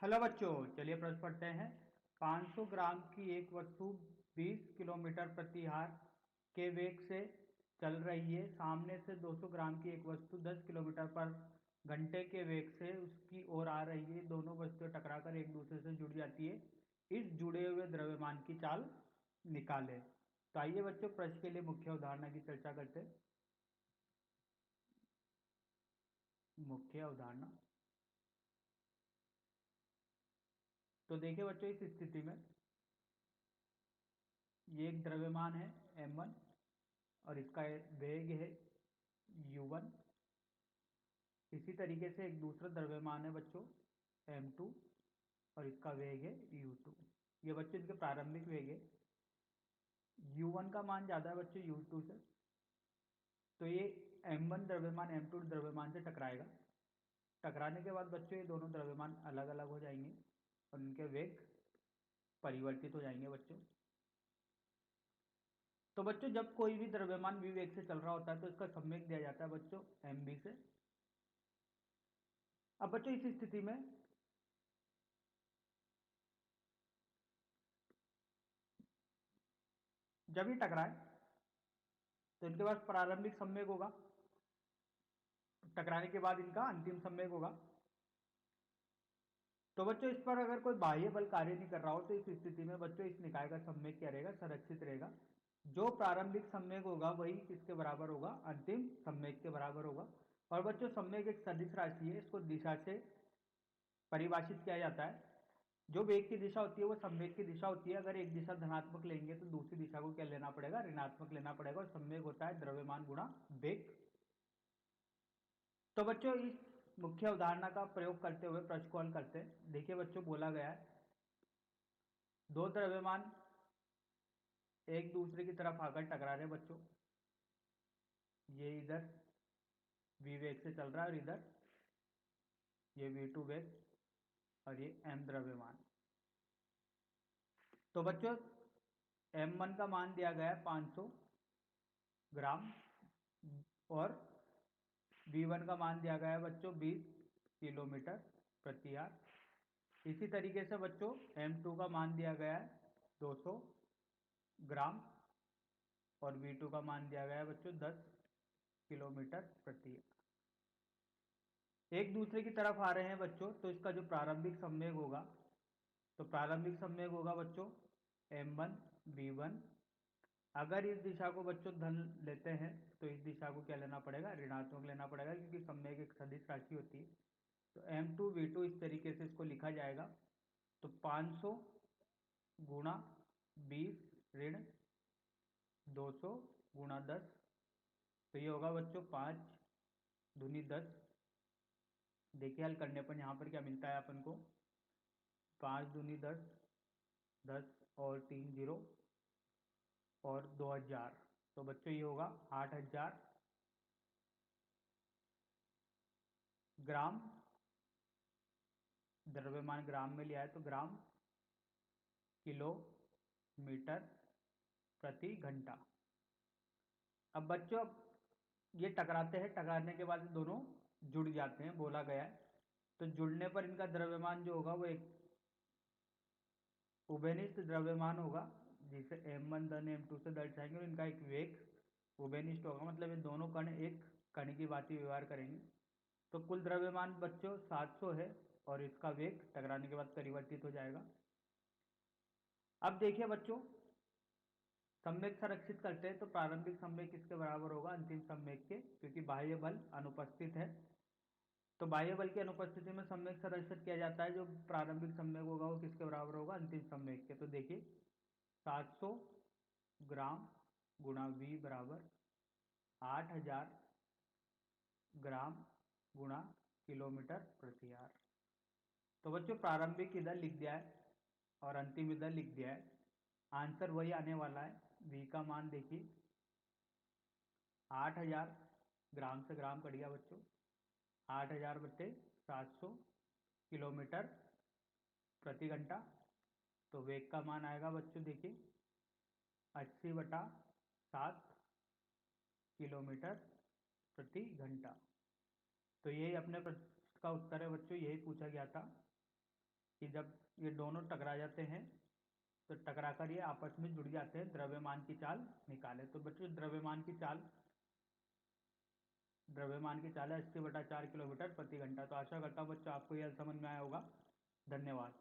Hello बच्चों, चलिए प्रश्न पढ़ते हैं। 500 ग्राम की एक वस्तु 20 किलोमीटर प्रति हार के वेग से चल रही है। सामने से 200 ग्राम की एक वस्तु 10 किलोमीटर पर घंटे के वेग से उसकी ओर आ रही है। दोनों वस्तुएं टकराकर एक दूसरे से जुड़ जाती है। इस जुड़े हुए द्रव्यमान की चाल निकालें। तो आइए बच्चों, प्रश्न के लिए मुख्य उदाहरण की चर्चा करते हैं। मुख्य उदाहरण। तो देखिए बच्चों, इस स्थिति में ये एक द्रव्यमान है m1 और इसका वेग है u1। इसी तरीके से एक दूसरा द्रव्यमान है बच्चों m2 और इसका वेग है u2। ये बच्चों इनके प्रारंभिक वेग है। u1 का मान ज़्यादा है बच्चों u2 से, तो ये m1 द्रव्यमान m2 द्रव्यमान से टकराएगा। टकराने के बाद बच्चों ये दोनों द्रव्यमान अलग अलग हो जाएंगे और उनके वेग परिवर्तित हो जाएंगे बच्चों। तो बच्चों, जब कोई भी द्रव्यमान v वेग से चल रहा होता है तो इसका सम्वेग दिया जाता है बच्चों mv से। अब बच्चों इस स्थिति में जब ये टकराए तो इनके पास प्रारंभिक संवेग होगा, टकराने के बाद इनका अंतिम संवेग होगा। तो बच्चों इस पर अगर कोई बाह्य बल कार्य नहीं कर रहा हो तो इस स्थिति में बच्चों इस निकाय का संवेग क्या रहेगा? संरक्षित रहेगा। जो प्रारंभिक संवेग होगा वही किसके बराबर होगा? अंतिम संवेग के बराबर होगा। और बच्चों संवेग एक सदिश राशि है, इसको दिशा से परिभाषित किया जाता है। जो वेग की दिशा होती है वो संवेग की दिशा होती है। अगर एक दिशा धनात्मक लेंगे तो दूसरी दिशा को क्या लेना पड़ेगा? ऋणात्मक लेना पड़ेगा। और संवेग होता है द्रव्यमान गुणा वेग। तो बच्चों इस मुख्य उदाहरण का प्रयोग करते हुए प्रश्न को हल करते हैं। देखिए बच्चों, बोला गया है दो द्रव्यमान एक दूसरे की तरफ आकर टकरा रहे बच्चों। ये इधर v वेग से चल रहा है और इधर ये v2 वेग और ये m द्रव्यमान। तो बच्चों m1 का मान दिया गया है 500 ग्राम और v1 का मान दिया गया है बच्चों 20 किलोमीटर प्रति आवर। इसी तरीके से बच्चों m2 का मान दिया गया है 200 ग्राम और v2 का मान दिया गया है बच्चों 10 किलोमीटर प्रति आवर। एक दूसरे की तरफ आ रहे हैं बच्चों, तो इसका जो प्रारंभिक संवेग होगा, तो प्रारंभिक संवेग होगा बच्चों m1 v1। अगर इस दिशा को बच्चों धन लेते हैं तो इस दिशा को क्या लेना पड़ेगा? ऋणात्मक लेना पड़ेगा, क्योंकि संवेग एक सदिश राशि होती है। तो m2 v2 इस तरीके से इसको लिखा जाएगा। तो 500 गुणा 20 ऋण 200 गुणा 10, तो ये होगा बच्चों 5 दूनी 10। देखिए हल करने पर यहाँ पर क्या मिलता है अपन को? 5 दूनी 10, 10 और 3 जीरो और 2000। तो बच्चों ये होगा 8000 ग्राम। द्रव्यमान ग्राम में लिया है तो ग्राम किलोमीटर प्रति घंटा। अब बच्चों ये टकराते हैं, टकराने के बाद दोनों जुड़ जाते हैं, बोला गया है। तो जुड़ने पर इनका द्रव्यमान जो होगा वो एक उभयनिष्ठ द्रव्यमान होगा, जिसे m1 धन m2 से दर्शाएंगे। और इनका एक वेग उभयनिष्ठ होगा, मतलब ये दोनों कण एक कण की भांति व्यवहार करेंगे। तो कुल द्रव्यमान बच्चों 700 है और इसका वेग टकराने के बाद परिवर्तित हो जाएगा। अब देखिए बच्चों, संवेग संरक्षित करते हैं तो प्रारंभिक संवेग किसके बराबर होगा? अंतिम संवेग के, क्योंकि बाह्य बल अनुपस्थित है। तो बाह्य बल की अनुपस्थिति में संवेग संरक्षित किया जाता है। जो प्रारंभिक संवेग होगा वो किसके बराबर होगा? अंतिम संवेग के। तो देखिए 700 ग्राम गुणा v बराबर 8000 ग्राम गुणा किलोमीटर प्रति आवर। तो बच्चों प्रारंभिक इधर लिख दिया है और अंतिम इधर लिख दिया है। आंसर वही आने वाला है। v का मान देखिए 8000, ग्राम से ग्राम कट गया बच्चों, 8000 बटे 700 किलोमीटर प्रति घंटा। तो वेग का मान आएगा बच्चों देखिए 80/7 किलोमीटर प्रति घंटा। तो यही अपने प्रश्न का उत्तर है बच्चों। यही पूछा गया था कि जब ये दोनों टकरा जाते हैं तो टकरा कर ये आपस में जुड़ जाते हैं, द्रव्यमान की चाल निकाले। तो बच्चों द्रव्यमान की चाल है 80/4 किलोमीटर प्रति घंटा। तो आशा करता हूँ बच्चों आपको यह समझ में आया होगा। धन्यवाद।